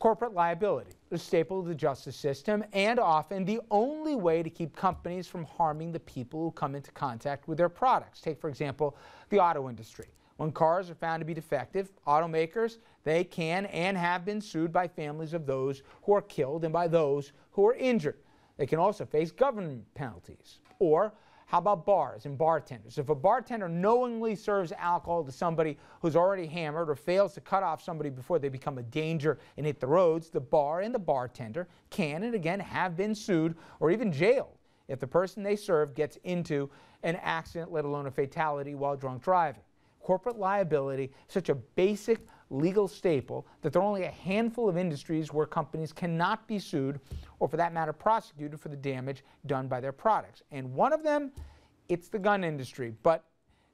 Corporate liability, a staple of the justice system, and often the only way to keep companies from harming the people who come into contact with their products. Take, for example, the auto industry. When cars are found to be defective, automakers, they can and have been sued by families of those who are killed and by those who are injured. They can also face government penalties. Or how about bars and bartenders? If a bartender knowingly serves alcohol to somebody who's already hammered or fails to cut off somebody before they become a danger and hit the roads, the bar and the bartender can and again have been sued or even jailed if the person they serve gets into an accident, let alone a fatality, while drunk driving. Corporate liability, such a basic legal staple that there are only a handful of industries where companies cannot be sued or, for that matter, prosecuted for the damage done by their products. And one of them, it's the gun industry. But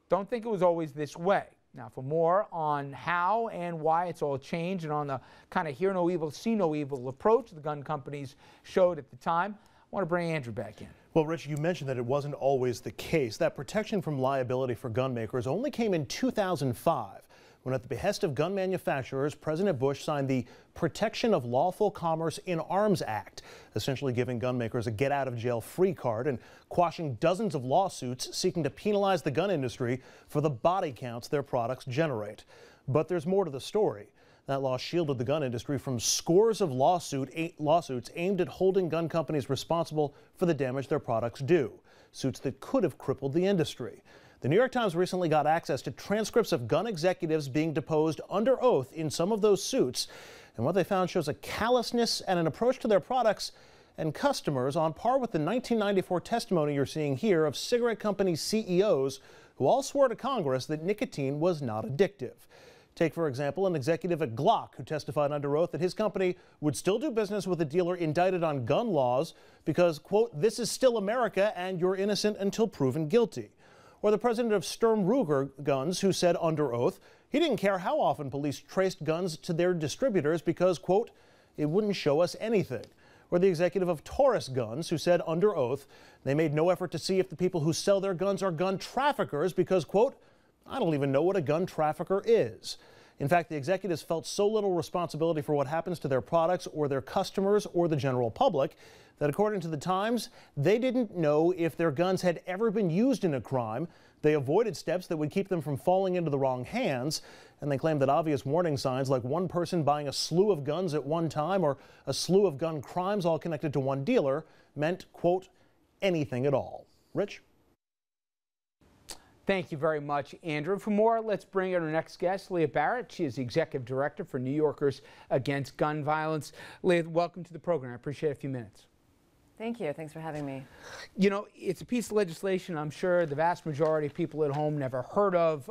don't think it was always this way. Now, for more on how and why it's all changed and on the kind of hear no evil, see no evil approach the gun companies showed at the time, I want to bring Andrew back in. Well, Rich, you mentioned that it wasn't always the case. That protection from liability for gun makers only came in 2005, when at the behest of gun manufacturers, President Bush signed the Protection of Lawful Commerce in Arms Act, essentially giving gun makers a get-out-of-jail-free card and quashing dozens of lawsuits seeking to penalize the gun industry for the body counts their products generate. But there's more to the story. That law shielded the gun industry from scores of lawsuits aimed at holding gun companies responsible for the damage their products do, suits that could have crippled the industry. The New York Times recently got access to transcripts of gun executives being deposed under oath in some of those suits, and what they found shows a callousness and an approach to their products and customers on par with the 1994 testimony you're seeing here of cigarette company CEOs who all swore to Congress that nicotine was not addictive. Take, for example, an executive at Glock who testified under oath that his company would still do business with a dealer indicted on gun laws because, quote, this is still America and you're innocent until proven guilty. Or the president of Sturm Ruger Guns who said under oath he didn't care how often police traced guns to their distributors because, quote, it wouldn't show us anything. Or the executive of Taurus Guns who said under oath they made no effort to see if the people who sell their guns are gun traffickers because, quote, I don't even know what a gun trafficker is. In fact, the executives felt so little responsibility for what happens to their products or their customers or the general public that, according to the Times, they didn't know if their guns had ever been used in a crime. They avoided steps that would keep them from falling into the wrong hands, and they claimed that obvious warning signs like one person buying a slew of guns at one time or a slew of gun crimes all connected to one dealer meant, quote, anything at all. Rich? Thank you very much, Andrew. For more, let's bring in our next guest, Leah Barrett. She is the Executive Director for New Yorkers Against Gun Violence. Leah, welcome to the program. I appreciate a few minutes. Thank you. Thanks for having me. You know, it's a piece of legislation I'm sure the vast majority of people at home never heard of,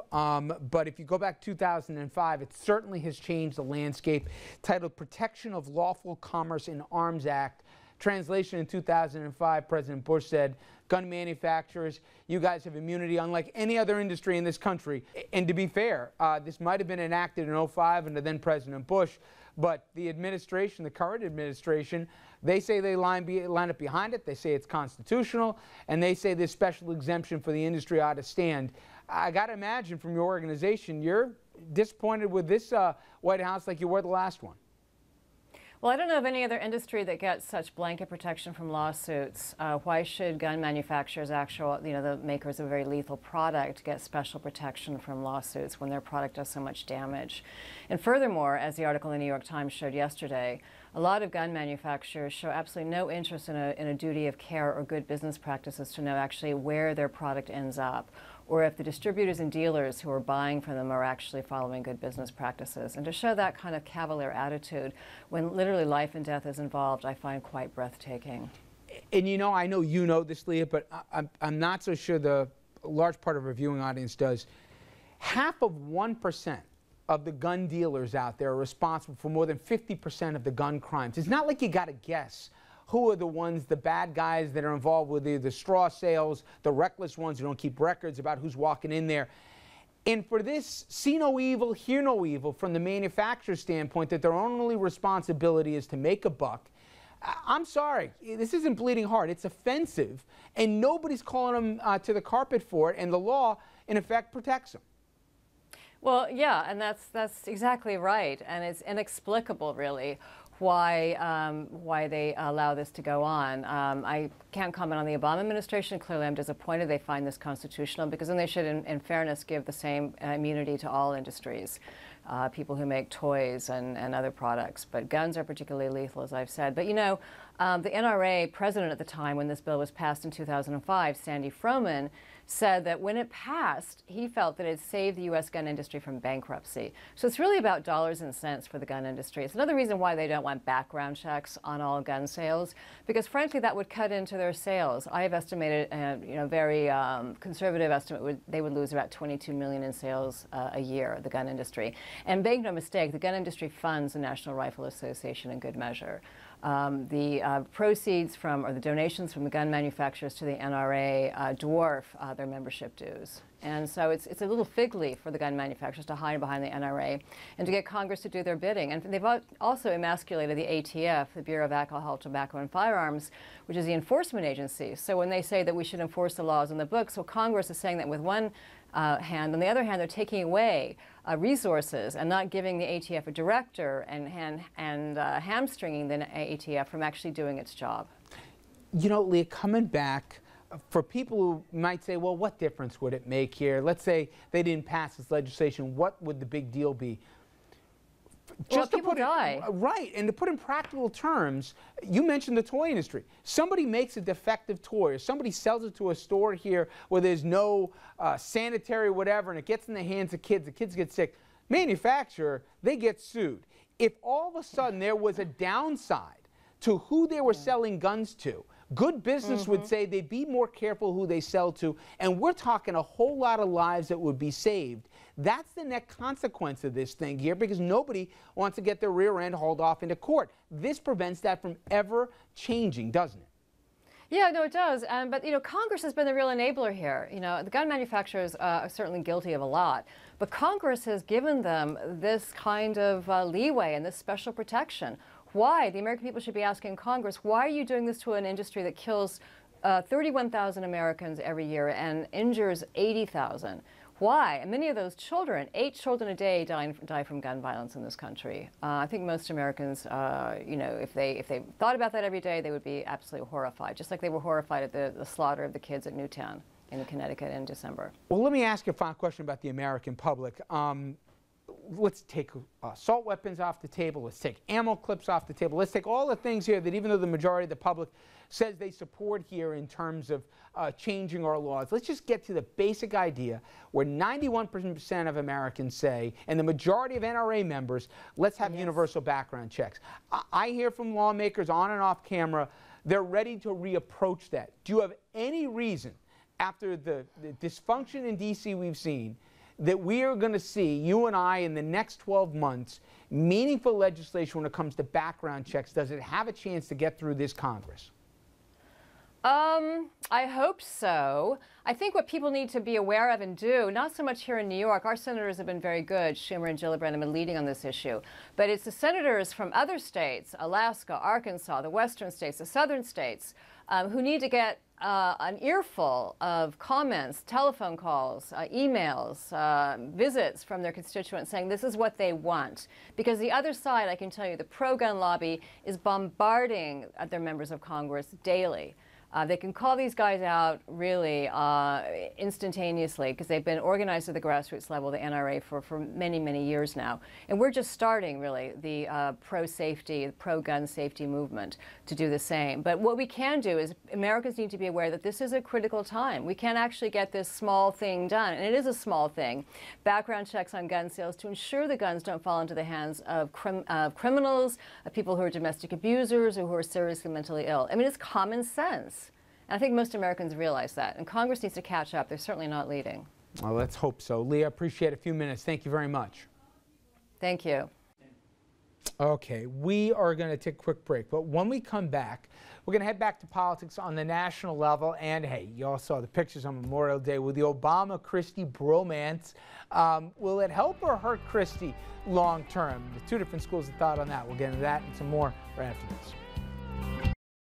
but if you go back to 2005, it certainly has changed the landscape. Titled Protection of Lawful Commerce in Arms Act. Translation in 2005, President Bush said, gun manufacturers, you guys have immunity unlike any other industry in this country. And to be fair, this might have been enacted in 2005 under then President Bush, but the administration, the current administration, they say they line up behind it. They say it's constitutional, and they say this special exemption for the industry ought to stand. I got to imagine from your organization, you're disappointed with this White House like you were the last one. Well, I don't know of any other industry that gets such blanket protection from lawsuits. Why should gun manufacturers, the makers of a very lethal product, get special protection from lawsuits when their product does so much damage? And furthermore, as the article in the New York Times showed yesterday, a lot of gun manufacturers show absolutely no interest in a duty of care or good business practices to know actually where their product ends up, or if the distributors and dealers who are buying from them are actually following good business practices. And to show that kind of cavalier attitude when literally life and death is involved, I find quite breathtaking. And you know, I know you know this, Leah, but I'm not so sure the large part of our viewing audience does. Half of 1% of the gun dealers out there are responsible for more than 50% of the gun crimes. It's not like you got to guess who are the ones, the bad guys that are involved with the straw sales, the reckless ones who don't keep records about who's walking in there. And for this, see no evil, hear no evil from the manufacturer's standpoint that their only responsibility is to make a buck. I'm sorry, this isn't bleeding heart. It's offensive, and nobody's calling them to the carpet for it, and the law, in effect, protects them. Well, yeah, and that's exactly right, and it's inexplicable, really, why they allow this to go on. I can't comment on the Obama administration. Clearly, I'm disappointed they find this constitutional, because then they should, in fairness, give the same immunity to all industries, people who make toys and other products. But guns are particularly lethal, as I've said. But you know, the NRA president at the time when this bill was passed in 2005, Sandy Froman, said that when it passed, he felt that it saved the U.S. gun industry from bankruptcy. So it's really about dollars and cents for the gun industry. It's another reason why they don't want background checks on all gun sales, because frankly that would cut into their sales. I have estimated, very conservative estimate, they would lose about 22 million in sales a year, the gun industry. And make no mistake, the gun industry funds the National Rifle Association in good measure. The proceeds from, or the donations from the gun manufacturers to the NRA dwarf their membership dues. And so it's a little fig leaf for the gun manufacturers to hide behind the NRA and to get Congress to do their bidding. And they've also emasculated the ATF, the Bureau of Alcohol, Tobacco, and Firearms, which is the enforcement agency. So when they say that we should enforce the laws in the books, well, Congress is saying that with one hand. On the other hand, they're taking away resources and not giving the ATF a director and hamstringing the ATF from actually doing its job. You know, Leah, coming back, for people who might say, well, what difference would it make here? Let's say they didn't pass this legislation. What would the big deal be? Just people die. Right, and to put in practical terms, you mentioned the toy industry. Somebody makes a defective toy, or somebody sells it to a store here where there's no sanitary whatever, and it gets in the hands of kids, the kids get sick. Manufacturer, they get sued. If all of a sudden there was a downside to who they were selling guns to, good business would say they'd be more careful who they sell to, and we're talking a whole lot of lives that would be saved. That's the net consequence of this thing here, because nobody wants to get their rear end hauled off into court. This prevents that from ever changing, doesn't it? Yeah, no, it does. But, you know, Congress has been the real enabler here. You know, the gun manufacturers are certainly guilty of a lot, but Congress has given them this kind of leeway and this special protection. Why? The American people should be asking Congress, why are you doing this to an industry that kills 31,000 Americans every year and injures 80,000? Why? And many of those children, 8 children a day, die from gun violence in this country. I think most Americans, you know, if they thought about that every day, they would be absolutely horrified, just like they were horrified at the slaughter of the kids at Newtown in Connecticut in December. Well, let me ask you a final question about the American public. Let's take assault weapons off the table. Let's take ammo clips off the table. Let's take all the things here that even though the majority of the public says they support here in terms of changing our laws, let's just get to the basic idea where 91% of Americans say, and the majority of NRA members, let's have universal background checks. I hear from lawmakers on and off camera, they're ready to reapproach that. Do you have any reason, after the dysfunction in D.C. we've seen, that we are going to see, you and I, in the next 12 months, meaningful legislation when it comes to background checks? Does it have a chance to get through this Congress? I hope so. I think what people need to be aware of and do, not so much here in New York, our senators have been very good, Schumer and Gillibrand have been leading on this issue, but it's the senators from other states, Alaska, Arkansas, the western states, the southern states, who need to get an earful of comments, telephone calls, emails, visits from their constituents saying this is what they want. Because the other side, I can tell you, the pro-gun lobby is bombarding their members of Congress daily. They can call these guys out really instantaneously because they've been organized at the grassroots level, the NRA, for many, many years now. And we're just starting, really, the pro-safety, pro-gun safety movement to do the same. But what we can do is Americans need to be aware that this is a critical time. We can't actually get this small thing done, and it is a small thing, background checks on gun sales to ensure the guns don't fall into the hands of criminals, of people who are domestic abusers, or who are seriously mentally ill. I mean, it's common sense. And I think most Americans realize that, and Congress needs to catch up. They're certainly not leading. Well, let's hope so. Leah, appreciate a few minutes. Thank you very much. Thank you. Okay, we are going to take a quick break, but when we come back, we're going to head back to politics on the national level. And hey, you all saw the pictures on Memorial Day with the Obama-Christie bromance. Will it help or hurt Christie long term? The two different schools of thought on that. We'll get into that and some more right after this.